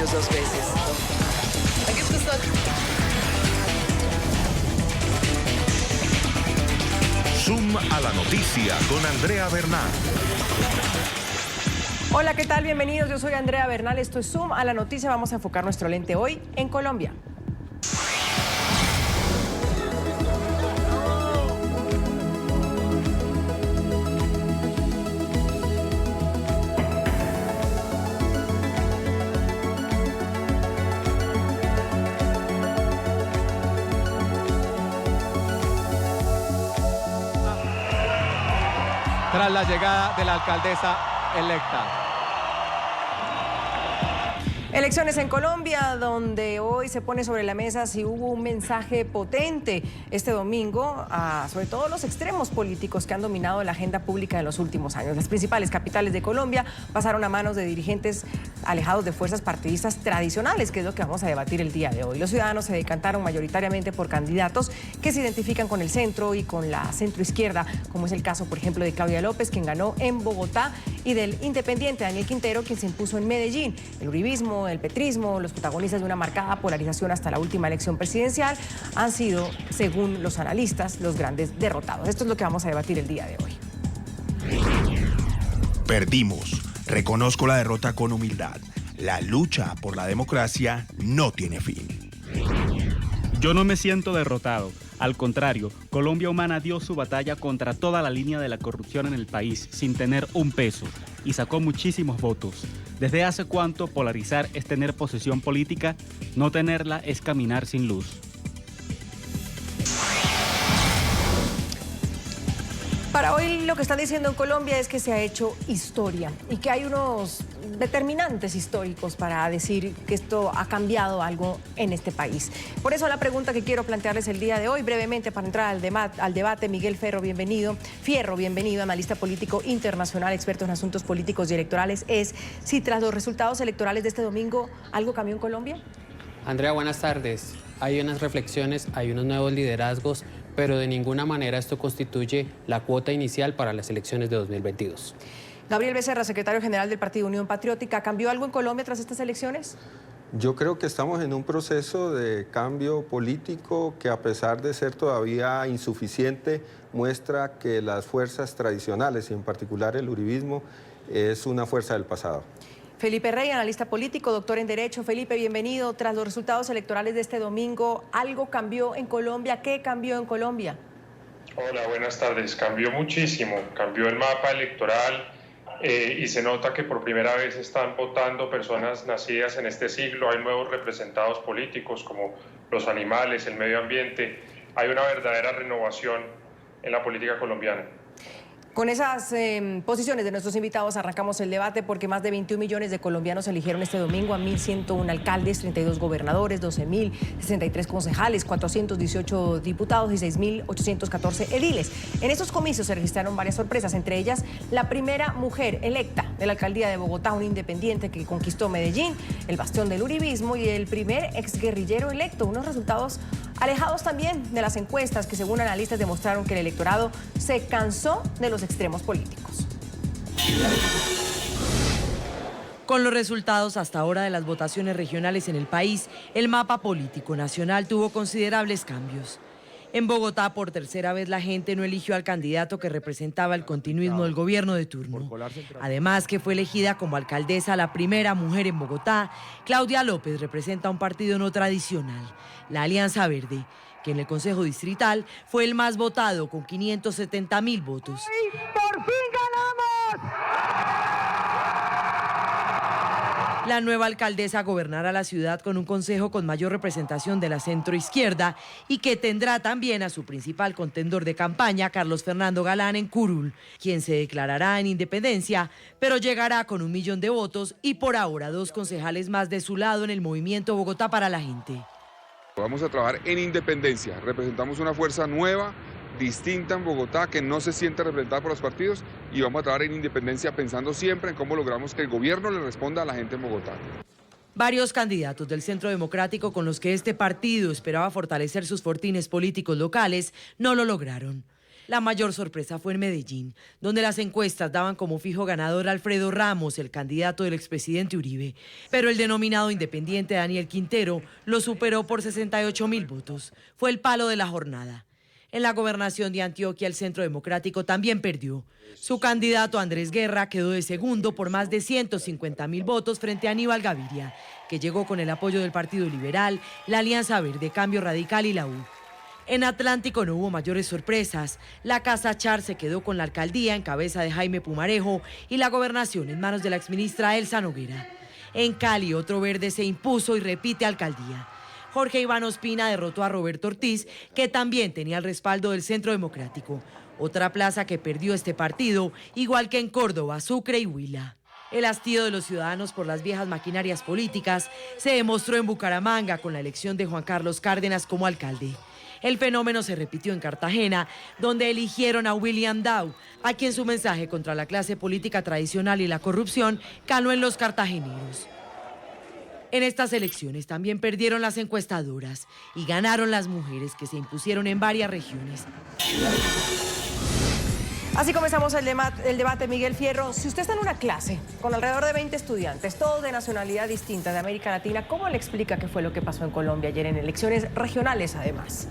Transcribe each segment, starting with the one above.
ellos 2 veces. Da gibt es dort. Zoom a la noticia con Andrea Bernal. Hola, ¿qué tal? Bienvenidos. Yo soy Andrea Bernal. Esto es Zoom a la noticia. Vamos a enfocar nuestro lente hoy en Colombia. Tras la llegada de la alcaldesa electa. Elecciones en Colombia, donde hoy se pone sobre la mesa si hubo un mensaje potente este domingo a sobre todo los extremos políticos que han dominado la agenda pública en los últimos años. Las principales capitales de Colombia pasaron a manos de dirigentes alejados de fuerzas partidistas tradicionales, que es lo que vamos a debatir el día de hoy. Los ciudadanos se decantaron mayoritariamente por candidatos que se identifican con el centro y con la centroizquierda, como es el caso, por ejemplo, de Claudia López, quien ganó en Bogotá, y del independiente Daniel Quintero, quien se impuso en Medellín. El uribismo, el petrismo, los protagonistas de una marcada polarización hasta la última elección presidencial, han sido, según los analistas, los grandes derrotados. Esto es lo que vamos a debatir el día de hoy. Perdimos. Reconozco la derrota con humildad. La lucha por la democracia no tiene fin. Yo no me siento derrotado. Al contrario, Colombia Humana dio su batalla contra toda la línea de la corrupción en el país sin tener un peso y sacó muchísimos votos. ¿Desde hace cuánto polarizar es tener posesión política? No tenerla es caminar sin luz. Para hoy lo que están diciendo en Colombia es que se ha hecho historia y que hay unos determinantes históricos para decir que esto ha cambiado algo en este país. Por eso la pregunta que quiero plantearles el día de hoy, brevemente para entrar al debate, Miguel Fierro, bienvenido, analista político internacional, experto en asuntos políticos y electorales, es si tras los resultados electorales de este domingo algo cambió en Colombia. Andrea, buenas tardes. Hay unas reflexiones, hay unos nuevos liderazgos, pero de ninguna manera esto constituye la cuota inicial para las elecciones de 2022. Gabriel Becerra, secretario general del Partido Unión Patriótica, ¿cambió algo en Colombia tras estas elecciones? Yo creo que estamos en un proceso de cambio político que, a pesar de ser todavía insuficiente, muestra que las fuerzas tradicionales, y en particular el uribismo, es una fuerza del pasado. Felipe Rey, analista político, doctor en Derecho. Felipe, bienvenido. Tras los resultados electorales de este domingo, ¿algo cambió en Colombia? ¿Qué cambió en Colombia? Hola, buenas tardes. Cambió muchísimo. Cambió el mapa electoral y se nota que por primera vez están votando personas nacidas en este siglo. Hay nuevos representados políticos como los animales, el medio ambiente. Hay una verdadera renovación en la política colombiana. Con esas posiciones de nuestros invitados arrancamos el debate, porque más de 21 millones de colombianos eligieron este domingo a 1.101 alcaldes, 32 gobernadores, 12.063 concejales, 418 diputados y 6.814 ediles. En estos comicios se registraron varias sorpresas, entre ellas la primera mujer electa de la alcaldía de Bogotá, un independiente que conquistó Medellín, el bastión del uribismo, y el primer exguerrillero electo. Unos resultados alejados también de las encuestas que, según analistas, demostraron que el electorado se cansó de los extremos políticos. Con los resultados hasta ahora de las votaciones regionales en el país, el mapa político nacional tuvo considerables cambios. En Bogotá, por tercera vez, la gente no eligió al candidato que representaba el continuismo del gobierno de turno. Además, que fue elegida como alcaldesa la primera mujer en Bogotá, Claudia López representa un partido no tradicional, la Alianza Verde, que en el Consejo Distrital fue el más votado con 570.000 votos. ¡Por fin ganamos! La nueva alcaldesa gobernará la ciudad con un consejo con mayor representación de la centroizquierda y que tendrá también a su principal contendor de campaña, Carlos Fernando Galán, en curul, quien se declarará en independencia, pero llegará con 1 millón de votos y por ahora 2 concejales más de su lado en el movimiento Bogotá para la gente. Vamos a trabajar en independencia, representamos una fuerza nueva, distinta en Bogotá, que no se siente representada por los partidos, y vamos a trabajar en independencia pensando siempre en cómo logramos que el gobierno le responda a la gente en Bogotá. Varios candidatos del Centro Democrático con los que este partido esperaba fortalecer sus fortines políticos locales no lo lograron. La mayor sorpresa fue en Medellín, donde las encuestas daban como fijo ganador a Alfredo Ramos, el candidato del expresidente Uribe. Pero el denominado independiente Daniel Quintero lo superó por 68.000 votos. Fue el palo de la jornada. En la gobernación de Antioquia, el Centro Democrático también perdió. Su candidato Andrés Guerra quedó de segundo por más de 150.000 votos frente a Aníbal Gaviria, que llegó con el apoyo del Partido Liberal, la Alianza Verde, Cambio Radical y la U. En Atlántico no hubo mayores sorpresas. La Casa Char se quedó con la alcaldía en cabeza de Jaime Pumarejo y la gobernación en manos de la exministra Elsa Noguera. En Cali, otro verde se impuso y repite alcaldía. Jorge Iván Ospina derrotó a Roberto Ortiz, que también tenía el respaldo del Centro Democrático. Otra plaza que perdió este partido, igual que en Córdoba, Sucre y Huila. El hastío de los ciudadanos por las viejas maquinarias políticas se demostró en Bucaramanga con la elección de Juan Carlos Cárdenas como alcalde. El fenómeno se repitió en Cartagena, donde eligieron a William Dow, a quien su mensaje contra la clase política tradicional y la corrupción caló en los cartageneros. En estas elecciones también perdieron las encuestadoras y ganaron las mujeres, que se impusieron en varias regiones. Así comenzamos el debate, Miguel Fierro. Si usted está en una clase con alrededor de 20 estudiantes, todos de nacionalidad distinta de América Latina, ¿cómo le explica qué fue lo que pasó en Colombia ayer en elecciones regionales, además?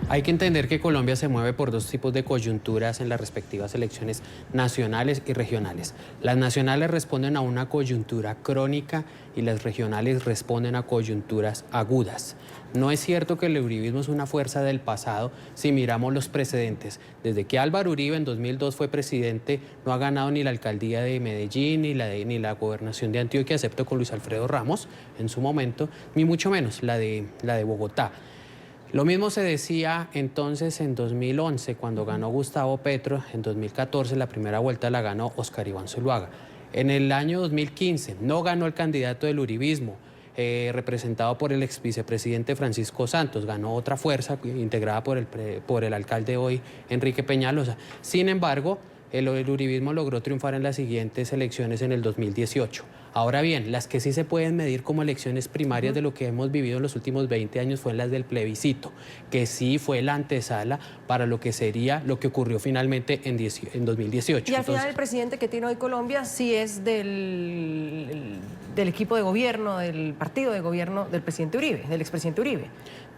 Hay que entender que Colombia se mueve por dos tipos de coyunturas en las respectivas elecciones nacionales y regionales. Las nacionales responden a una coyuntura crónica y las regionales responden a coyunturas agudas. No es cierto que el uribismo es una fuerza del pasado si miramos los precedentes. Desde que Álvaro Uribe en 2002 fue presidente, no ha ganado ni la alcaldía de Medellín ni la gobernación de Antioquia, excepto con Luis Alfredo Ramos en su momento, ni mucho menos la de Bogotá. Lo mismo se decía entonces en 2011, cuando ganó Gustavo Petro. En 2014 la primera vuelta la ganó Óscar Iván Zuluaga. En el año 2015 no ganó el candidato del uribismo, representado por el ex vicepresidente Francisco Santos. Ganó otra fuerza integrada por el alcalde hoy, Enrique Peñalosa. Sin embargo, el uribismo logró triunfar en las siguientes elecciones en el 2018. Ahora bien, las que sí se pueden medir como elecciones primarias de lo que hemos vivido en los últimos 20 años fue las del plebiscito, que sí fue la antesala para lo que sería lo que ocurrió finalmente en 2018. Y al final el presidente que tiene hoy Colombia sí es del equipo de gobierno, del partido de gobierno del presidente Uribe, del expresidente Uribe.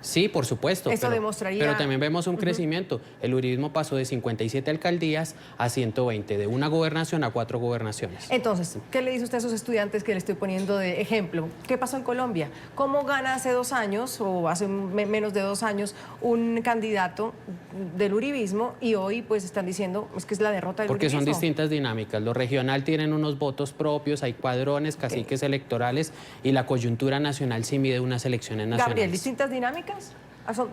Sí, por supuesto. Eso demostraría... Pero también vemos un crecimiento. El uribismo pasó de 57 alcaldías a 120, de una gobernación a 4 gobernaciones. Entonces, ¿qué le dice usted a esos estudiantes que le estoy poniendo de ejemplo? ¿Qué pasó en Colombia? ¿Cómo gana hace 2 años o hace menos de 2 años un candidato del uribismo y hoy pues están diciendo es que es la derrota del uribismo? Porque son distintas dinámicas. Lo regional tienen unos votos propios, hay cuadrones, caciques electorales y la coyuntura nacional sí mide unas elecciones nacionales. Gabriel, ¿distintas dinámicas?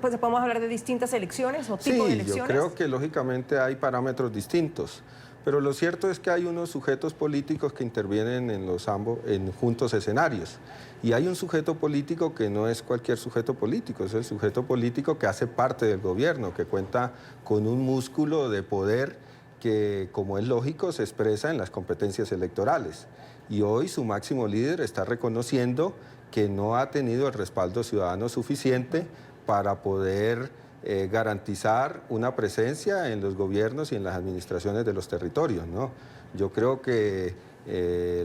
Pues podemos hablar de distintas elecciones o tipo de elecciones. Sí, yo creo que lógicamente hay parámetros distintos, pero lo cierto es que hay unos sujetos políticos que intervienen en juntos escenarios. Y hay un sujeto político que no es cualquier sujeto político, es el sujeto político que hace parte del gobierno, que cuenta con un músculo de poder que, como es lógico, se expresa en las competencias electorales. Y hoy su máximo líder está reconociendo que no ha tenido el respaldo ciudadano suficiente para poder garantizar una presencia en los gobiernos y en las administraciones de los territorios, ¿no? Yo creo que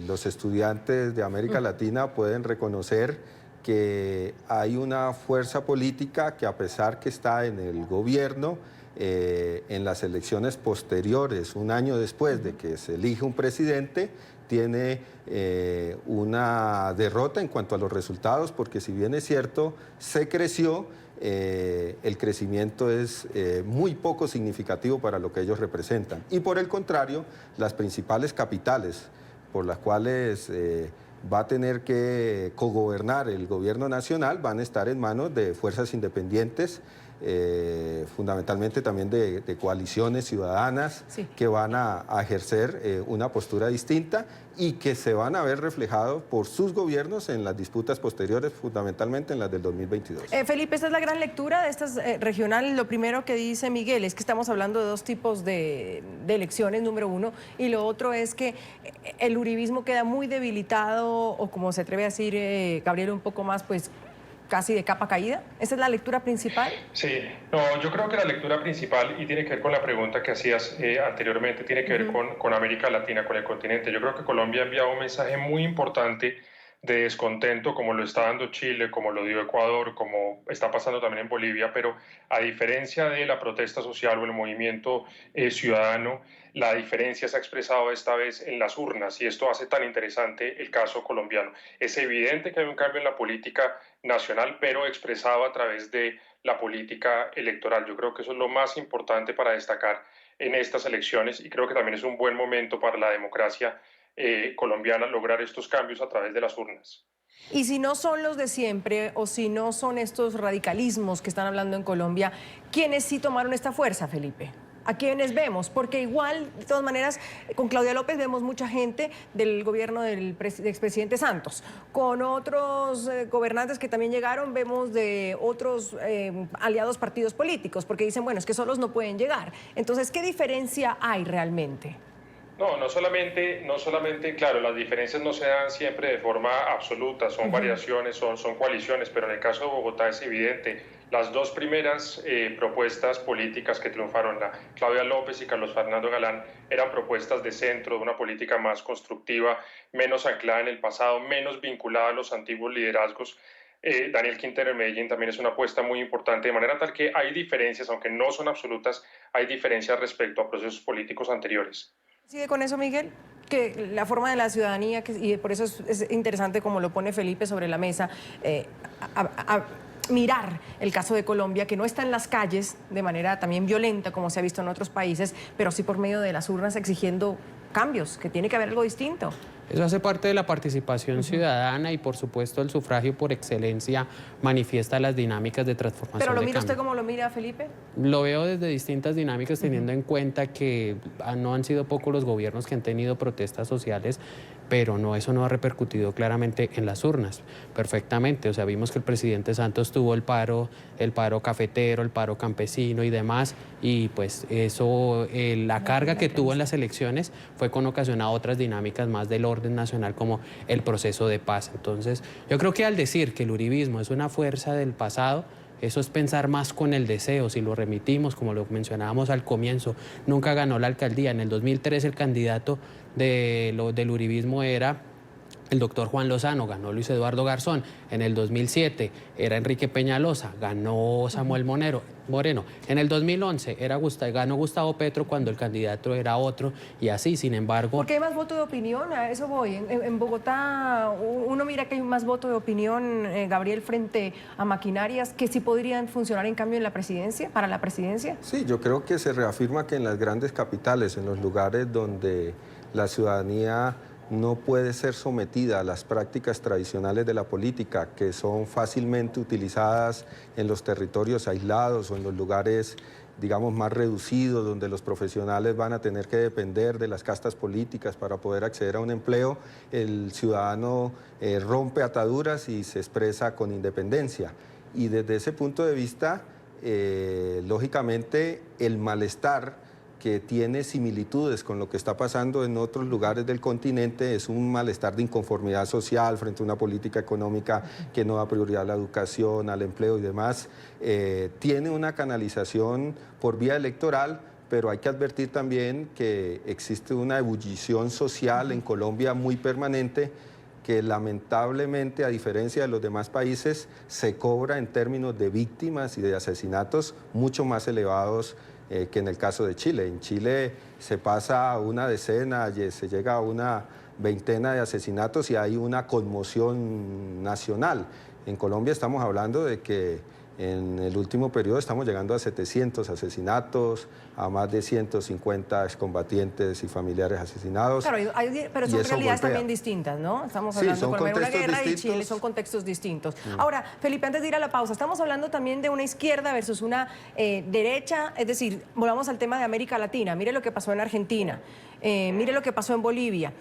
los estudiantes de América Latina pueden reconocer que hay una fuerza política que, a pesar que está en el gobierno, en las elecciones posteriores, un año después de que se elige un presidente, tiene una derrota en cuanto a los resultados, porque si bien es cierto, se creció, el crecimiento es muy poco significativo para lo que ellos representan. Y por el contrario, las principales capitales por las cuales va a tener que cogobernar el gobierno nacional van a estar en manos de fuerzas independientes, fundamentalmente también de coaliciones ciudadanas, sí, que van a ejercer una postura distinta y que se van a ver reflejados por sus gobiernos en las disputas posteriores, fundamentalmente en las del 2022. Felipe, esta es la gran lectura de estas regionales. Lo primero que dice Miguel es que estamos hablando de 2 tipos de elecciones, número 1, y lo otro es que el uribismo queda muy debilitado, o como se atreve a decir Gabriel, un poco más, pues casi de capa caída? ¿Esa es la lectura principal? Sí, no, yo creo que la lectura principal, y tiene que ver con la pregunta que hacías anteriormente, tiene que ver con América Latina, con el continente. Yo creo que Colombia ha enviado un mensaje muy importante de descontento, como lo está dando Chile, como lo dio Ecuador, como está pasando también en Bolivia, pero a diferencia de la protesta social o el movimiento ciudadano, la diferencia se ha expresado esta vez en las urnas, y esto hace tan interesante el caso colombiano. Es evidente que hay un cambio en la política nacional, pero expresado a través de la política electoral. Yo creo que eso es lo más importante para destacar en estas elecciones, y creo que también es un buen momento para la democracia colombiana lograr estos cambios a través de las urnas. Y si no son los de siempre, o si no son estos radicalismos que están hablando en Colombia, ¿quiénes sí tomaron esta fuerza, Felipe? ¿A quiénes vemos? Porque igual, de todas maneras, con Claudia López vemos mucha gente del gobierno del expresidente Santos. Con otros gobernantes que también llegaron, vemos de otros aliados partidos políticos, porque dicen, bueno, es que solos no pueden llegar. Entonces, ¿qué diferencia hay realmente? No solamente, claro, las diferencias no se dan siempre de forma absoluta, son variaciones, son coaliciones, pero en el caso de Bogotá es evidente. Las dos primeras propuestas políticas que triunfaron, la Claudia López y Carlos Fernando Galán, eran propuestas de centro, de una política más constructiva, menos anclada en el pasado, menos vinculada a los antiguos liderazgos. Daniel Quintero en Medellín también es una apuesta muy importante, de manera tal que hay diferencias, aunque no son absolutas, hay diferencias respecto a procesos políticos anteriores. ¿Sigue con eso, Miguel? Que la forma de la ciudadanía, y por eso es interesante como lo pone Felipe sobre la mesa, mirar el caso de Colombia, que no está en las calles de manera también violenta como se ha visto en otros países, pero sí por medio de las urnas exigiendo cambios, que tiene que haber algo distinto. Eso hace parte de la participación ciudadana y, por supuesto, el sufragio por excelencia manifiesta las dinámicas de transformación. ¿Pero lo de mira cambio. usted como lo mira, Felipe? Lo veo desde distintas dinámicas, teniendo en cuenta que no han sido pocos los gobiernos que han tenido protestas sociales, pero eso no ha repercutido claramente en las urnas. Perfectamente, o sea, vimos que el presidente Santos tuvo el paro cafetero, el paro campesino y demás, y pues eso, la carga que tuvo en las elecciones fue con ocasión a otras dinámicas más del orden nacional, como el proceso de paz. Entonces, yo creo que al decir que el uribismo es una fuerza del pasado, eso es pensar más con el deseo. Si lo remitimos, como lo mencionábamos al comienzo, nunca ganó la alcaldía. En el 2003 el candidato del uribismo era el doctor Juan Lozano, ganó Luis Eduardo Garzón. En el 2007 era Enrique Peñalosa, ganó Samuel Moreno. En el 2011 ganó Gustavo Petro cuando el candidato era otro, y así, sin embargo... Porque hay más voto de opinión, a eso voy. En Bogotá uno mira que hay más voto de opinión, Gabriel, frente a maquinarias que sí podrían funcionar en cambio en la presidencia, para la presidencia. Sí, yo creo que se reafirma que en las grandes capitales, en los lugares donde la ciudadanía no puede ser sometida a las prácticas tradicionales de la política, que son fácilmente utilizadas en los territorios aislados o en los lugares, digamos, más reducidos, donde los profesionales van a tener que depender de las castas políticas para poder acceder a un empleo. El ciudadano rompe ataduras y se expresa con independencia. Y desde ese punto de vista, lógicamente, el malestar que tiene similitudes con lo que está pasando en otros lugares del continente, es un malestar de inconformidad social frente a una política económica que no da prioridad a la educación, al empleo y demás. Tiene una canalización por vía electoral, pero hay que advertir también que existe una ebullición social en Colombia muy permanente, que lamentablemente, a diferencia de los demás países, se cobra en términos de víctimas y de asesinatos mucho más elevados que en el caso de Chile. En Chile se pasa a una decena, se llega a una veintena de asesinatos y hay una conmoción nacional. En Colombia estamos hablando de que en el último periodo estamos llegando a 700 asesinatos, a más de 150 excombatientes y familiares asesinados. Claro, pero son realidades también distintas, ¿no? Estamos hablando de una guerra y Chile, son contextos distintos. Ahora, Felipe, antes de ir a la pausa, estamos hablando también de una izquierda versus una derecha, es decir, volvamos al tema de América Latina. Mire lo que pasó en Argentina, mire lo que pasó en Bolivia.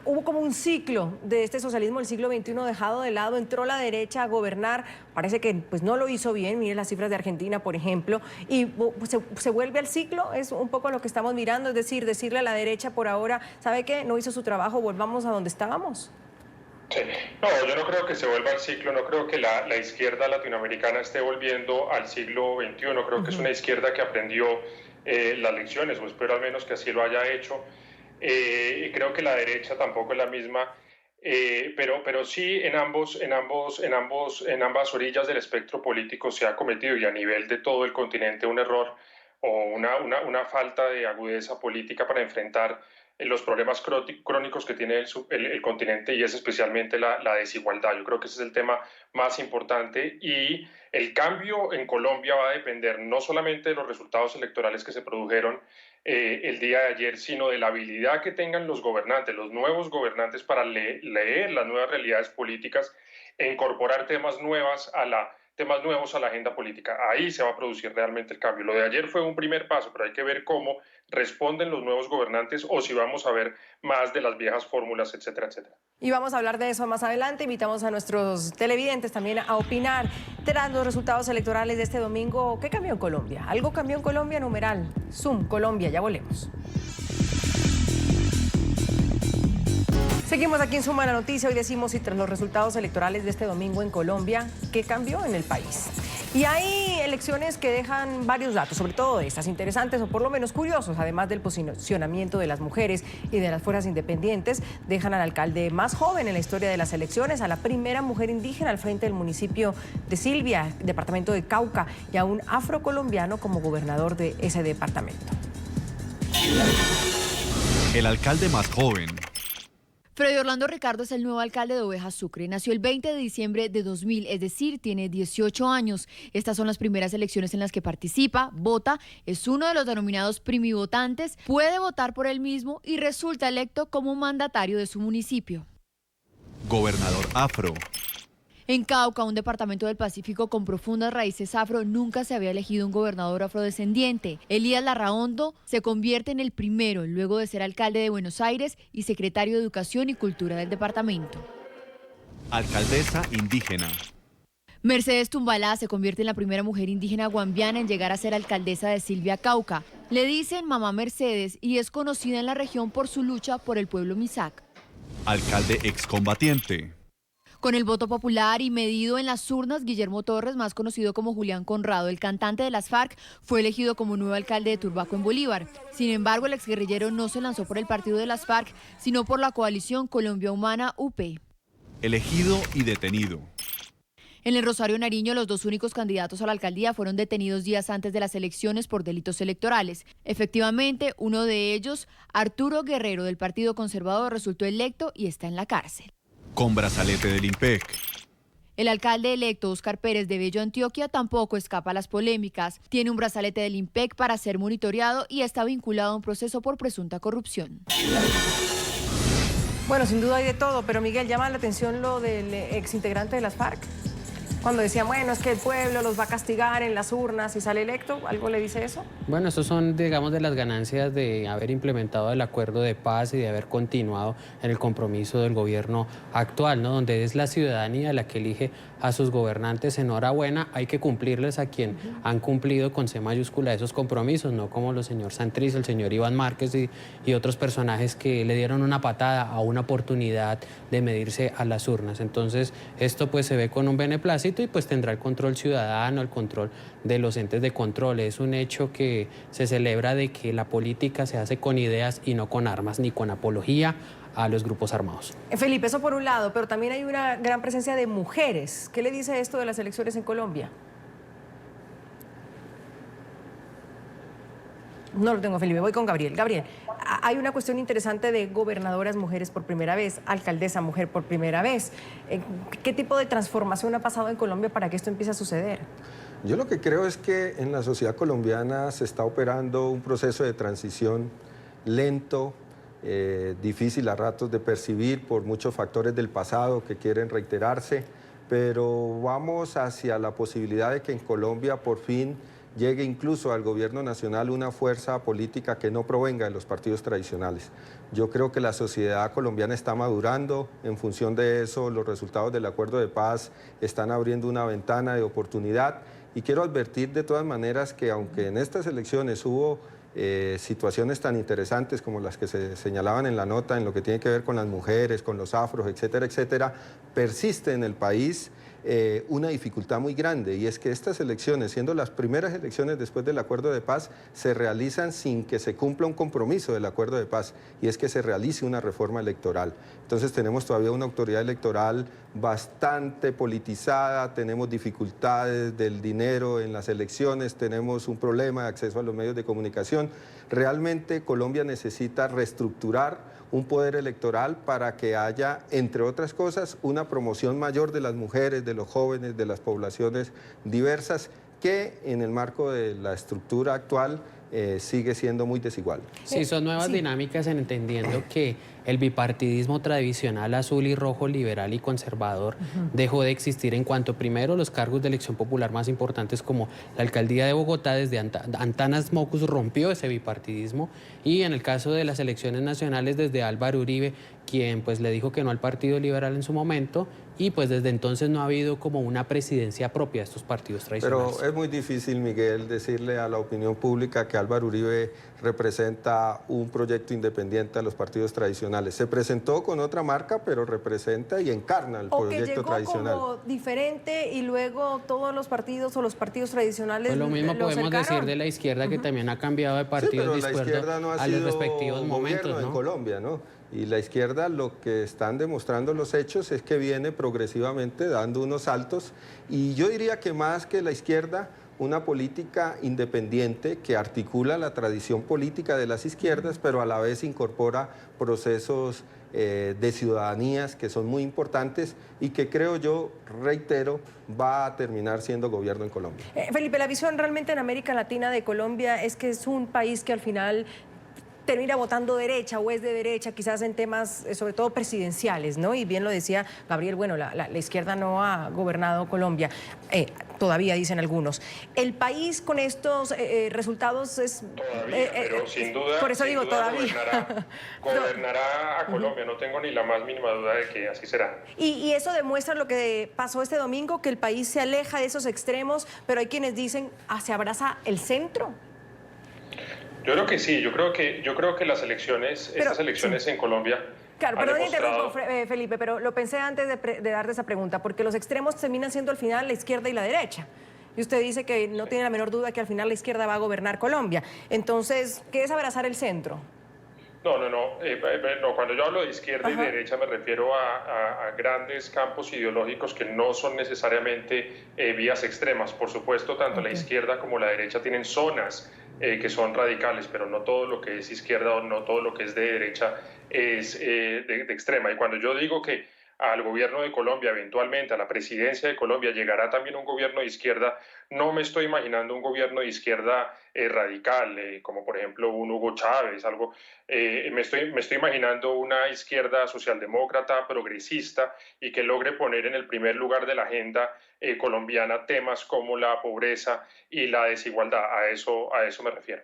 Hubo como un ciclo de este socialismo del siglo XXI dejado de lado, entró la derecha a gobernar, parece que pues no lo hizo bien, mire las cifras de Argentina, por ejemplo, y se vuelve al ciclo, es un poco lo que estamos mirando, es decir, decirle a la derecha por ahora, ¿sabe qué? No hizo su trabajo, volvamos a donde estábamos. Sí, No, yo no creo que se vuelva al ciclo, no creo que la izquierda latinoamericana esté volviendo al siglo XXI, creo que es una izquierda que aprendió las lecciones, o espero al menos que así lo haya hecho, y creo que la derecha tampoco es la misma, pero sí en ambas orillas del espectro político se ha cometido, y a nivel de todo el continente, un error o una falta de agudeza política para enfrentar los problemas crónicos que tiene el continente, y es especialmente la desigualdad. Yo creo que ese es el tema más importante, y el cambio en Colombia va a depender no solamente de los resultados electorales que se produjeron el día de ayer, sino de la habilidad que tengan los gobernantes, los nuevos gobernantes, para leer las nuevas realidades políticas e incorporar temas nuevos a la agenda política. Ahí se va a producir realmente el cambio. Lo de ayer fue un primer paso, pero hay que ver cómo responden los nuevos gobernantes, o si vamos a ver más de las viejas fórmulas, etcétera, etcétera. Y vamos a hablar de eso más adelante. Invitamos a nuestros televidentes también a opinar. Tras los resultados electorales de este domingo, ¿qué cambió en Colombia? ¿Algo cambió en Colombia? Numeral Zoom Colombia, ya volvemos. Seguimos aquí en Suma la Noticia. Hoy decimos, y tras los resultados electorales de este domingo en Colombia, ¿qué cambió en el país? Y hay elecciones que dejan varios datos, sobre todo estas interesantes o por lo menos curiosos, además del posicionamiento de las mujeres y de las fuerzas independientes. Dejan al alcalde más joven en la historia de las elecciones, a la primera mujer indígena al frente del municipio de Silvia, departamento de Cauca, y a un afrocolombiano como gobernador de ese departamento. El alcalde más joven. Freddy Orlando Ricardo es el nuevo alcalde de Oveja Sucre. Nació el 20 de diciembre de 2000, es decir, tiene 18 años. Estas son las primeras elecciones en las que participa, vota, es uno de los denominados primivotantes, puede votar por él mismo y resulta electo como mandatario de su municipio. Gobernador afro. En Cauca, un departamento del Pacífico con profundas raíces afro, nunca se había elegido un gobernador afrodescendiente. Elías Larraondo se convierte en el primero, luego de ser alcalde de Buenos Aires y secretario de Educación y Cultura del departamento. Alcaldesa indígena. Mercedes Tumbalá se convierte en la primera mujer indígena guambiana en llegar a ser alcaldesa de Silvia, Cauca. Le dicen Mamá Mercedes y es conocida en la región por su lucha por el pueblo Misak. Alcalde excombatiente. Con el voto popular y medido en las urnas, Guillermo Torres, más conocido como Julián Conrado, el cantante de las FARC, fue elegido como nuevo alcalde de Turbaco en Bolívar. Sin embargo, el exguerrillero no se lanzó por el partido de las FARC, sino por la coalición Colombia Humana UP. Elegido y detenido. En el Rosario Nariño, los dos únicos candidatos a la alcaldía fueron detenidos días antes de las elecciones por delitos electorales. Efectivamente, uno de ellos, Arturo Guerrero, del Partido Conservador, resultó electo y está en la cárcel. Con brazalete del IMPEC. El alcalde electo, Óscar Pérez de Bello, Antioquia, tampoco escapa a las polémicas. Tiene un brazalete del IMPEC para ser monitoreado y está vinculado a un proceso por presunta corrupción. Bueno, sin duda hay de todo, pero Miguel, llama la atención lo del exintegrante de las FARC. Cuando decían, bueno, es que el pueblo los va a castigar en las urnas si sale electo, ¿algo le dice eso? Bueno, esos son, digamos, de las ganancias de haber implementado el acuerdo de paz y de haber continuado en el compromiso del gobierno actual, ¿no? Donde es la ciudadanía la que elige a sus gobernantes. Enhorabuena, hay que cumplirles a quien han cumplido con C mayúscula esos compromisos, no como los señor Santriz, el señor Iván Márquez y otros personajes que le dieron una patada a una oportunidad de medirse a las urnas. Entonces, esto pues se ve con un beneplácito y pues tendrá el control ciudadano, el control de los entes de control. Es un hecho que se celebra de que la política se hace con ideas y no con armas, ni con apología a los grupos armados. Felipe, eso por un lado, pero también hay una gran presencia de mujeres. ¿Qué le dice esto de las elecciones en Colombia? No lo tengo, Felipe, voy con Gabriel. Gabriel, hay una cuestión interesante de gobernadoras mujeres por primera vez, alcaldesa mujer por primera vez. ¿Qué tipo de transformación ha pasado en Colombia para que esto empiece a suceder? Yo lo que creo es que en la sociedad colombiana se está operando un proceso de transición lento, difícil a ratos de percibir por muchos factores del pasado que quieren reiterarse, pero vamos hacia la posibilidad de que en Colombia por fin llegue incluso al gobierno nacional una fuerza política que no provenga de los partidos tradicionales. Yo creo que la sociedad colombiana está madurando, en función de eso los resultados del acuerdo de paz están abriendo una ventana de oportunidad y quiero advertir de todas maneras que aunque en estas elecciones hubo situaciones tan interesantes como las que se señalaban en la nota, en lo que tiene que ver con las mujeres, con los afros, etcétera, etcétera, persiste en el país una dificultad muy grande, y es que estas elecciones, siendo las primeras elecciones después del acuerdo de paz, se realizan sin que se cumpla un compromiso del acuerdo de paz, y es que se realice una reforma electoral. Entonces tenemos todavía una autoridad electoral bastante politizada, tenemos dificultades del dinero en las elecciones, tenemos un problema de acceso a los medios de comunicación. Realmente Colombia necesita reestructurar un poder electoral para que haya, entre otras cosas, una promoción mayor de las mujeres, de los jóvenes, de las poblaciones diversas, que en el marco de la estructura actual sigue siendo muy desigual. Sí, son nuevas dinámicas en entendiendo que el bipartidismo tradicional azul y rojo, liberal y conservador dejó de existir en cuanto primero los cargos de elección popular más importantes como la alcaldía de Bogotá desde Antanas Mocus rompió ese bipartidismo, y en el caso de las elecciones nacionales desde Álvaro Uribe, quien pues le dijo que no al Partido Liberal en su momento, y pues desde entonces no ha habido como una presidencia propia de estos partidos tradicionales. Pero es muy difícil, Miguel, decirle a la opinión pública que Álvaro Uribe representa un proyecto independiente a los partidos tradicionales. Se presentó con otra marca, pero representa y encarna el proyecto tradicional. O que llegó como diferente y luego todos los partidos o los partidos tradicionales Pues lo mismo podemos decir de la izquierda, que también ha cambiado de partidos sí, pero la izquierda no a los respectivos momentos, ¿no? En Colombia, ¿no? Y la izquierda, lo que están demostrando los hechos es que viene progresivamente dando unos saltos, y yo diría que más que la izquierda, una política independiente que articula la tradición política de las izquierdas, pero a la vez incorpora procesos de ciudadanías que son muy importantes y que creo yo, reitero, va a terminar siendo gobierno en Colombia. Felipe, la visión realmente en América Latina de Colombia es que es un país que al final termina votando derecha o es de derecha, quizás en temas sobre todo presidenciales, ¿no? Y bien lo decía Gabriel, bueno, la izquierda no ha gobernado Colombia, todavía dicen algunos. El país con estos resultados es... Todavía, pero sin duda, por eso digo, todavía. Gobernará a Colombia, no tengo ni la más mínima duda de que así será. Y eso demuestra lo que pasó este domingo, que el país se aleja de esos extremos, pero hay quienes dicen, se abraza el centro. Yo creo que sí, yo creo que las elecciones, estas elecciones en Colombia... Claro, perdón, interrumpo, Felipe, pero lo pensé antes de darte esa pregunta, porque los extremos terminan siendo al final la izquierda y la derecha. Y usted dice que no tiene la menor duda que al final la izquierda va a gobernar Colombia. Entonces, ¿qué es abrazar el centro? No, cuando yo hablo de izquierda y derecha me refiero a grandes campos ideológicos que no son necesariamente vías extremas. Por supuesto, tanto la izquierda como la derecha tienen zonas que son radicales, pero no todo lo que es izquierda o no todo lo que es de derecha es de extrema. Y cuando yo digo que al gobierno de Colombia, eventualmente a la presidencia de Colombia, llegará también un gobierno de izquierda, no me estoy imaginando un gobierno de izquierda radical, como por ejemplo un Hugo Chávez, algo. Me estoy imaginando una izquierda socialdemócrata, progresista, y que logre poner en el primer lugar de la agenda colombiana temas como la pobreza y la desigualdad. A eso me refiero.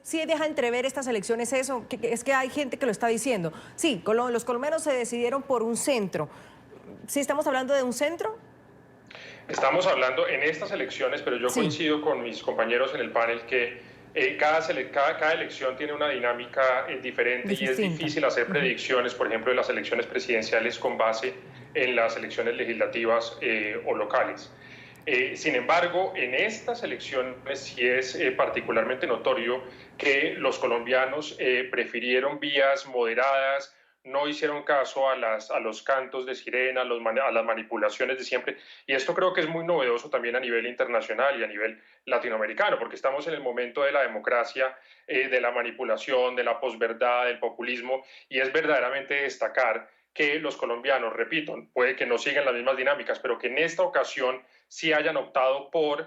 Sí deja entrever estas elecciones eso, es que hay gente que lo está diciendo. Sí, los colombianos se decidieron por un centro. ¿Sí estamos hablando de un centro? Estamos hablando en estas elecciones, pero yo coincido con mis compañeros en el panel que cada elección tiene una dinámica diferente y es difícil hacer predicciones, por ejemplo, de las elecciones presidenciales con base en las elecciones legislativas o locales. Sin embargo, en estas elecciones sí es particularmente notorio que los colombianos prefirieron vías moderadas, no hicieron caso a los cantos de sirena, a las manipulaciones de siempre. Y esto creo que es muy novedoso también a nivel internacional y a nivel latinoamericano, porque estamos en el momento de la democracia, de la manipulación, de la posverdad, del populismo, y es verdaderamente destacar que los colombianos, repito, puede que no sigan las mismas dinámicas, pero que en esta ocasión sí hayan optado por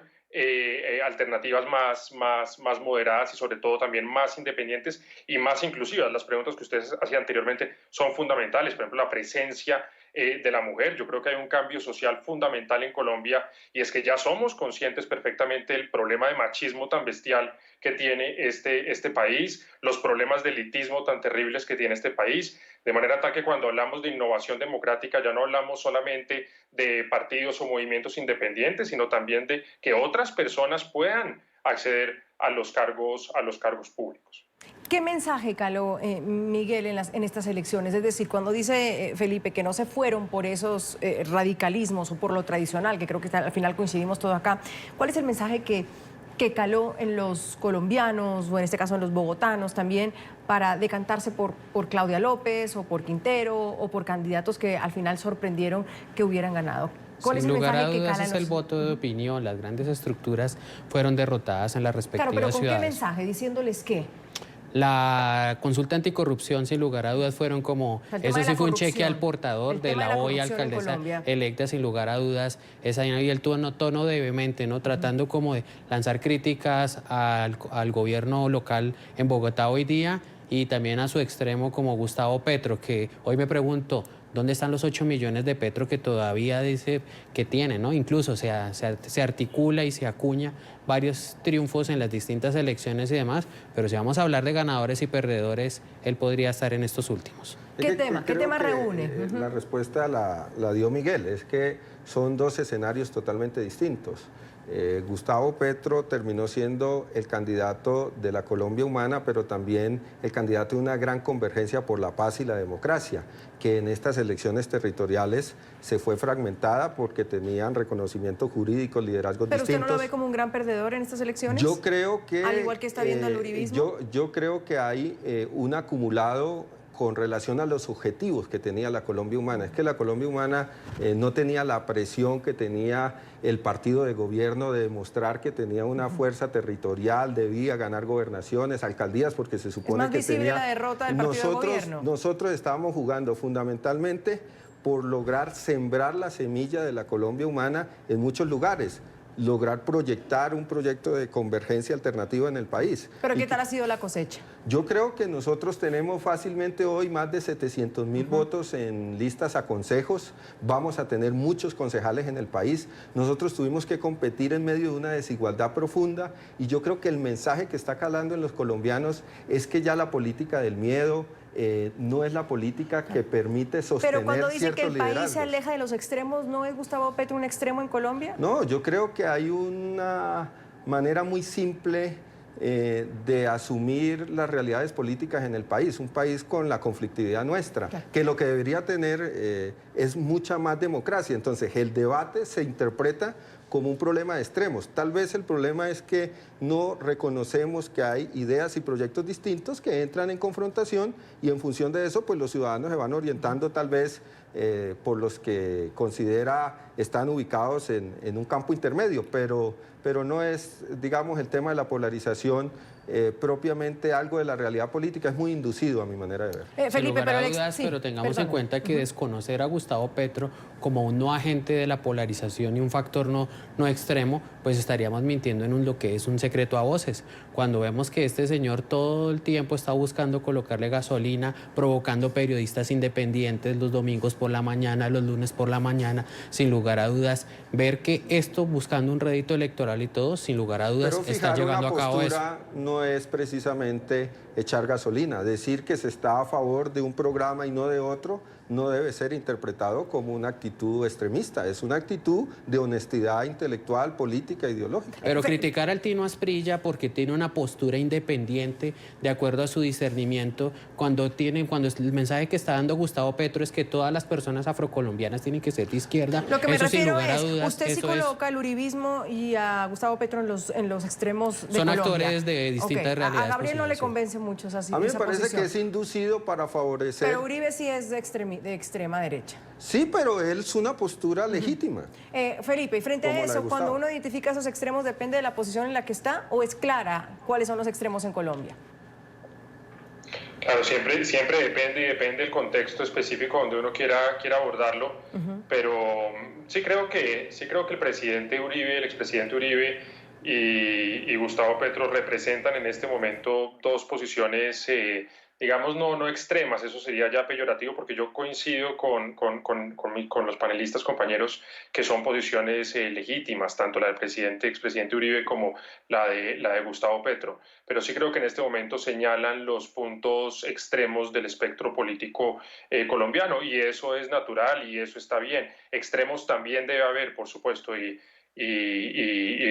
alternativas más moderadas y sobre todo también más independientes y más inclusivas. Las preguntas que ustedes hacían anteriormente son fundamentales, por ejemplo, la presencia de la mujer. Yo creo que hay un cambio social fundamental en Colombia y es que ya somos conscientes perfectamente del problema de machismo tan bestial que tiene este país, los problemas de elitismo tan terribles que tiene este país, de manera tal que cuando hablamos de innovación democrática ya no hablamos solamente de partidos o movimientos independientes, sino también de que otras personas puedan acceder a los cargos públicos. ¿Qué mensaje caló, Miguel, en estas elecciones? Es decir, cuando dice Felipe que no se fueron por esos radicalismos o por lo tradicional, que creo que al final coincidimos todos acá, ¿cuál es el mensaje que caló en los colombianos, o en este caso en los bogotanos también, para decantarse por Claudia López o por Quintero o por candidatos que al final sorprendieron que hubieran ganado? ¿Cuál es el mensaje que cala en los... es el voto de opinión. Las grandes estructuras fueron derrotadas en las respectivas ciudades. Claro, pero ¿con qué mensaje? ¿Diciéndoles qué? La consulta anticorrupción, sin lugar a dudas, fueron como... Eso sí fue un cheque al portador de la hoy alcaldesa electa, sin lugar a dudas. Y el tono de vehemente, ¿no? Tratando como de lanzar críticas al gobierno local en Bogotá hoy día y también a su extremo como Gustavo Petro, que hoy me pregunto... ¿Dónde están los 8 millones de Petro que todavía dice que tiene, ¿no? Incluso se articula y se acuña varios triunfos en las distintas elecciones y demás, pero si vamos a hablar de ganadores y perdedores, él podría estar en estos últimos. ¿Qué tema reúne? La respuesta la dio Miguel, es que son dos escenarios totalmente distintos. Gustavo Petro terminó siendo el candidato de la Colombia humana, pero también el candidato de una gran convergencia por la paz y la democracia, que en estas elecciones territoriales se fue fragmentada porque tenían reconocimiento jurídico, liderazgos distintos. ¿Pero usted no lo ve como un gran perdedor en estas elecciones? Yo creo que... Al igual que está viendo el uribismo. Yo creo que hay un acumulado con relación a los objetivos que tenía la Colombia humana. Es que la Colombia humana no tenía la presión que tenía el partido de gobierno de demostrar que tenía una fuerza territorial, debía ganar gobernaciones, alcaldías, porque se supone es más que visible tenía... la derrota del partido de gobierno. Nosotros estábamos jugando fundamentalmente por lograr sembrar la semilla de la Colombia humana en muchos lugares, lograr proyectar un proyecto de convergencia alternativa en el país. ¿Pero qué tal ha sido la cosecha? Yo creo que nosotros tenemos fácilmente hoy más de 700.000 votos en listas a consejos. Vamos a tener muchos concejales en el país. Nosotros tuvimos que competir en medio de una desigualdad profunda y yo creo que el mensaje que está calando en los colombianos es que ya la política del miedo no es la política que permite sostener. Pero cuando dice que el país liderazgos. se aleja de los extremos, ¿no es Gustavo Petro un extremo en Colombia? No, yo creo que hay una manera muy simple de asumir las realidades políticas en el país, un país con la conflictividad nuestra, que lo que debería tener es mucha más democracia. Entonces, el debate se interpreta como un problema de extremos. Tal vez el problema es que no reconocemos que hay ideas y proyectos distintos que entran en confrontación y en función de eso, pues los ciudadanos se van orientando tal vez por los que considera están ubicados en un campo intermedio, pero no es, digamos, el tema de la polarización propiamente algo de la realidad política, es muy inducido a mi manera de ver. Felipe, pero tengamos en cuenta que desconocer a Gustavo Petro como un no agente de la polarización y un factor no extremo, pues estaríamos mintiendo en lo que es un secreto a voces. Cuando vemos que este señor todo el tiempo está buscando colocarle gasolina, provocando periodistas independientes los domingos por la mañana, los lunes por la mañana, sin lugar a dudas, ver que esto buscando un rédito electoral y todo, sin lugar a dudas, está llevando a cabo eso. No es precisamente echar gasolina. Decir que se está a favor de un programa y no de otro no debe ser interpretado como una actitud extremista. Es una actitud de honestidad intelectual, política, ideológica. Pero criticar al Tino Asprilla porque tiene una postura independiente de acuerdo a su discernimiento, cuando el mensaje que está dando Gustavo Petro es que todas las personas afrocolombianas tienen que ser de izquierda. Lo que me refiero es, dudas, usted sí coloca el uribismo y a Gustavo Petro en los extremos de Son Colombia. Actores de distintas realidades. A Gabriel no le convence mucho esa posición. A mí me parece que es inducido para favorecer... Pero Uribe sí es de extrema derecha. Sí, pero él es una postura legítima. Felipe, y frente a eso, cuando uno identifica esos extremos, ¿depende de la posición en la que está o es clara cuáles son los extremos en Colombia? Claro, siempre depende y depende del contexto específico donde uno quiera abordarlo, pero sí creo que el presidente Uribe, el expresidente Uribe y Gustavo Petro representan en este momento dos posiciones digamos, no extremas, eso sería ya peyorativo, porque yo coincido con los panelistas, compañeros, que son posiciones legítimas, tanto la del expresidente Uribe como la de Gustavo Petro. Pero sí creo que en este momento señalan los puntos extremos del espectro político colombiano, y eso es natural y eso está bien. Extremos también debe haber, por supuesto, y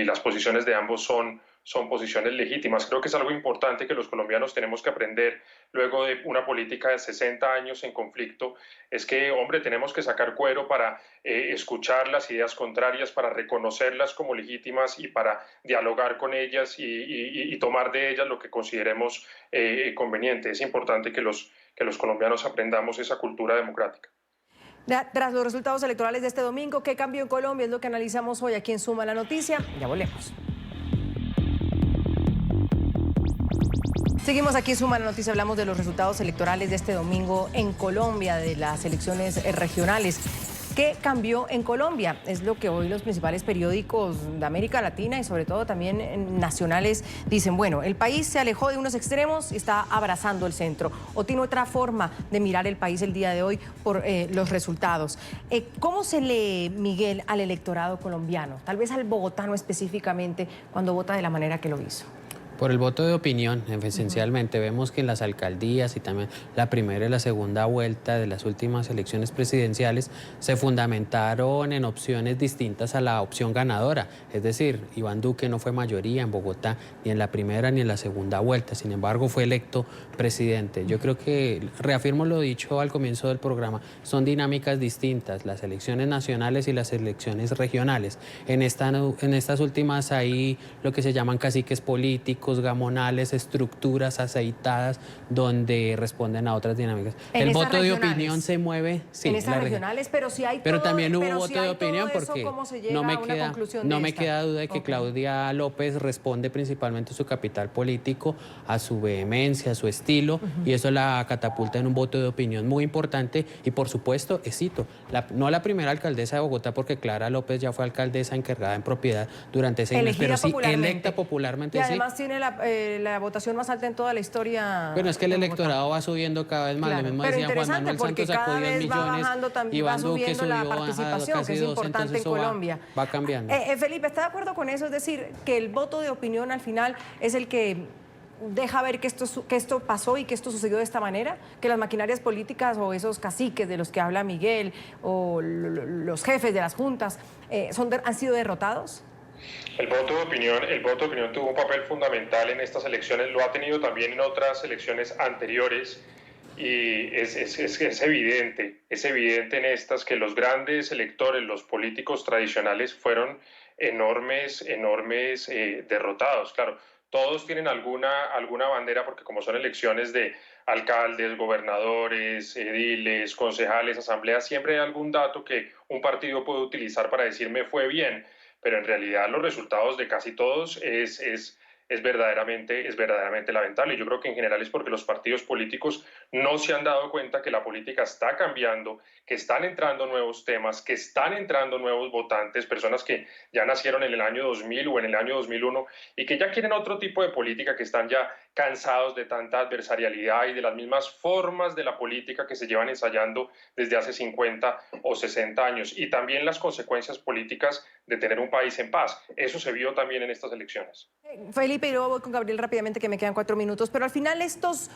las posiciones de ambos son son posiciones legítimas. Creo que es algo importante que los colombianos tenemos que aprender luego de una política de 60 años en conflicto, es que, hombre, tenemos que sacar cuero para escuchar las ideas contrarias, para reconocerlas como legítimas y para dialogar con ellas y tomar de ellas lo que consideremos conveniente. Es importante que los colombianos aprendamos esa cultura democrática. Tras los resultados electorales de este domingo, ¿qué cambió en Colombia? Es lo que analizamos hoy aquí en Suma la Noticia. Ya volvemos. Seguimos aquí en Suma la Noticia, hablamos de los resultados electorales de este domingo en Colombia, de las elecciones regionales. ¿Qué cambió en Colombia? Es lo que hoy los principales periódicos de América Latina y sobre todo también nacionales dicen. Bueno, el país se alejó de unos extremos y está abrazando el centro. O tiene otra forma de mirar el país el día de hoy por los resultados. ¿Cómo se lee, Miguel, al electorado colombiano? Tal vez al bogotano específicamente, cuando vota de la manera que lo hizo. Por el voto de opinión, esencialmente. Vemos que en las alcaldías y también la primera y la segunda vuelta de las últimas elecciones presidenciales se fundamentaron en opciones distintas a la opción ganadora. Es decir, Iván Duque no fue mayoría en Bogotá ni en la primera ni en la segunda vuelta. Sin embargo, fue electo presidente. Yo creo que, reafirmo lo dicho al comienzo del programa, son dinámicas distintas, las elecciones nacionales y las elecciones regionales. En estas últimas hay lo que se llaman caciques políticos, gamonales, estructuras aceitadas donde responden a otras dinámicas. El voto de opinión se mueve, sí, en estas regionales, pero si hay pero todo, también hubo pero voto si de opinión eso, porque ¿cómo se llega no me a una queda conclusión no de me esta? queda duda de que Claudia López responde principalmente a su capital político, a su vehemencia, a su estilo, y eso la catapulta en un voto de opinión muy importante y por supuesto, cito, no la primera alcaldesa de Bogotá porque Clara López ya fue alcaldesa encargada en propiedad durante 6 años, pero sí electa popularmente. Y además tiene la votación más alta en toda la historia. Bueno, es que el electorado va subiendo cada vez más. Claro, lo mismo pero decía Juan Manuel Santos, sacó 10 millones, Iván Duque subió la participación, casi que es 2, importante en Colombia. Va cambiando. Felipe, ¿está de acuerdo con eso? Es decir, que el voto de opinión al final es el que deja ver que esto pasó y que esto sucedió de esta manera, que las maquinarias políticas o esos caciques de los que habla Miguel o los jefes de las juntas han sido derrotados. El voto de opinión tuvo un papel fundamental en estas elecciones, lo ha tenido también en otras elecciones anteriores y es evidente en estas que los grandes electores, los políticos tradicionales fueron enormes derrotados. Claro, todos tienen alguna bandera porque como son elecciones de alcaldes, gobernadores, ediles, concejales, asambleas, siempre hay algún dato que un partido puede utilizar para decir me fue bien. Pero en realidad los resultados de casi todos es verdaderamente lamentable. Y yo creo que en general es porque los partidos políticos no se han dado cuenta que la política está cambiando, que están entrando nuevos temas, que están entrando nuevos votantes, personas que ya nacieron en el año 2000 o en el año 2001 y que ya quieren otro tipo de política, que están ya cansados de tanta adversarialidad y de las mismas formas de la política que se llevan ensayando desde hace 50 o 60 años. Y también las consecuencias políticas de tener un país en paz. Eso se vio también en estas elecciones. Felipe, y luego voy con Gabriel rápidamente, que me quedan 4 minutos, pero al final estos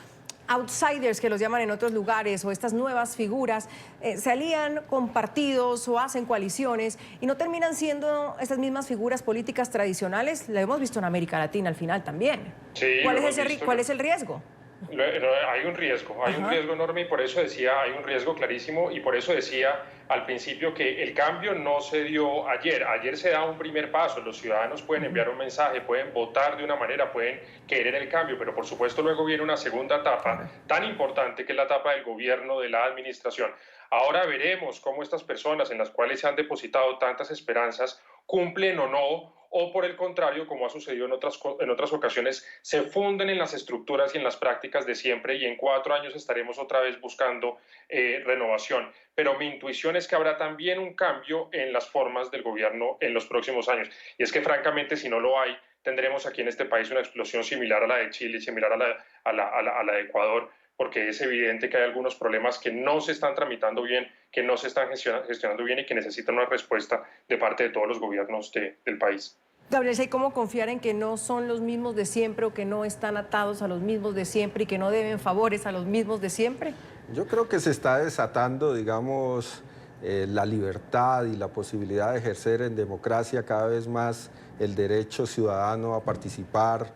outsiders, que los llaman en otros lugares, o estas nuevas figuras, se alían con partidos o hacen coaliciones y no terminan siendo estas mismas figuras políticas tradicionales. Lo hemos visto en América Latina al final también. Sí, ¿Cuál es el riesgo? Hay un riesgo enorme y por eso decía, hay un riesgo clarísimo y por eso decía al principio que el cambio no se dio ayer. Ayer se da un primer paso, los ciudadanos pueden enviar un mensaje, pueden votar de una manera, pueden querer el cambio, pero por supuesto luego viene una segunda etapa tan importante que es la etapa del gobierno, de la administración. Ahora veremos cómo estas personas en las cuales se han depositado tantas esperanzas cumplen o no, o por el contrario, como ha sucedido en otras ocasiones, se funden en las estructuras y en las prácticas de siempre y en 4 años estaremos otra vez buscando renovación. Pero mi intuición es que habrá también un cambio en las formas del gobierno en los próximos años. Y es que francamente, si no lo hay, tendremos aquí en este país una explosión similar a la de Chile, similar a la de Ecuador, porque es evidente que hay algunos problemas que no se están tramitando bien, que no se están gestionando bien y que necesitan una respuesta de parte de todos los gobiernos del país. Gabriel, ¿cómo confiar en que no son los mismos de siempre o que no están atados a los mismos de siempre y que no deben favores a los mismos de siempre? Yo creo que se está desatando, digamos, la libertad y la posibilidad de ejercer en democracia cada vez más el derecho ciudadano a participar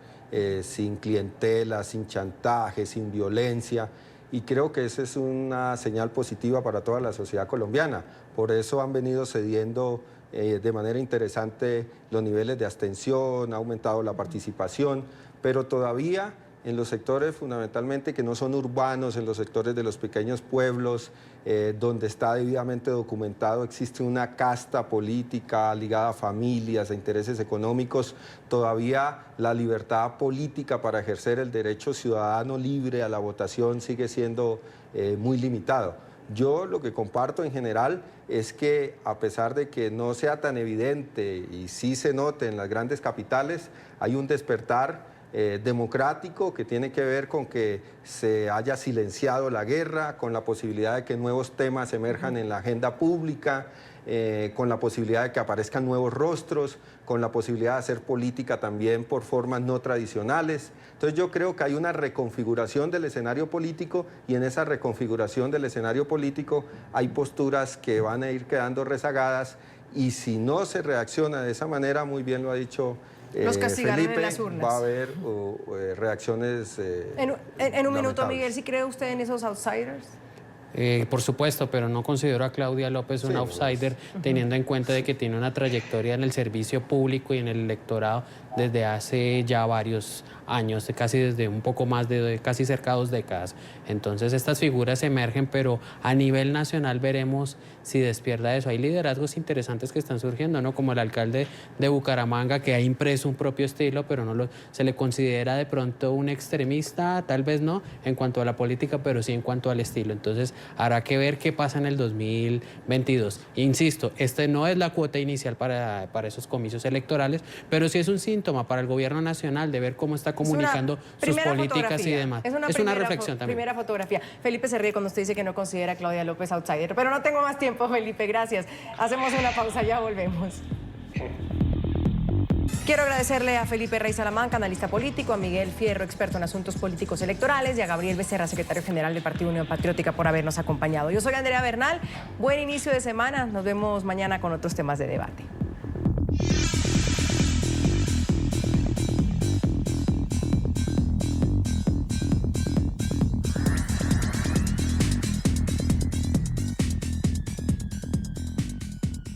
sin clientela, sin chantaje, sin violencia. Y creo que esa es una señal positiva para toda la sociedad colombiana. Por eso han venido cediendo de manera interesante los niveles de abstención, ha aumentado la participación, pero todavía en los sectores fundamentalmente que no son urbanos, en los sectores de los pequeños pueblos, donde está debidamente documentado, existe una casta política ligada a familias, a intereses económicos, todavía la libertad política para ejercer el derecho ciudadano libre a la votación sigue siendo muy limitado. Yo lo que comparto en general es que a pesar de que no sea tan evidente y sí se note en las grandes capitales, hay un despertar democrático que tiene que ver con que se haya silenciado la guerra, con la posibilidad de que nuevos temas emerjan en la agenda pública, con la posibilidad de que aparezcan nuevos rostros, con la posibilidad de hacer política también por formas no tradicionales. Entonces yo creo que hay una reconfiguración del escenario político y en esa reconfiguración del escenario político hay posturas que van a ir quedando rezagadas y si no se reacciona de esa manera, muy bien lo ha dicho los castigarán Felipe, en las urnas. va a haber reacciones en un minuto, Miguel, ¿sí cree usted en esos outsiders? Por supuesto, pero no considero a Claudia López un outsider, teniendo en cuenta de que tiene una trayectoria en el servicio público y en el electorado desde hace ya varios años, casi desde un poco más de casi cerca de 2 décadas. Entonces estas figuras emergen, pero a nivel nacional veremos si despierta eso. Hay liderazgos interesantes que están surgiendo, ¿no? Como el alcalde de Bucaramanga, que ha impreso un propio estilo, pero no se le considera de pronto un extremista, tal vez no, en cuanto a la política, pero sí en cuanto al estilo. Entonces habrá que ver qué pasa en el 2022. Insisto, este no es la cuota inicial para esos comicios electorales, pero sí es un síntoma para el gobierno nacional de ver cómo está comunicando sus políticas y demás. Es una reflexión también. Primera fotografía. Felipe se ríe cuando usted dice que no considera a Claudia López outsider, pero no tengo más tiempo, Felipe, gracias. Hacemos una pausa, ya volvemos. Quiero agradecerle a Felipe Rey Salamanca, analista político, a Miguel Fierro, experto en asuntos políticos electorales, y a Gabriel Becerra, secretario general del Partido Unión Patriótica, por habernos acompañado. Yo soy Andrea Bernal, buen inicio de semana, nos vemos mañana con otros temas de debate.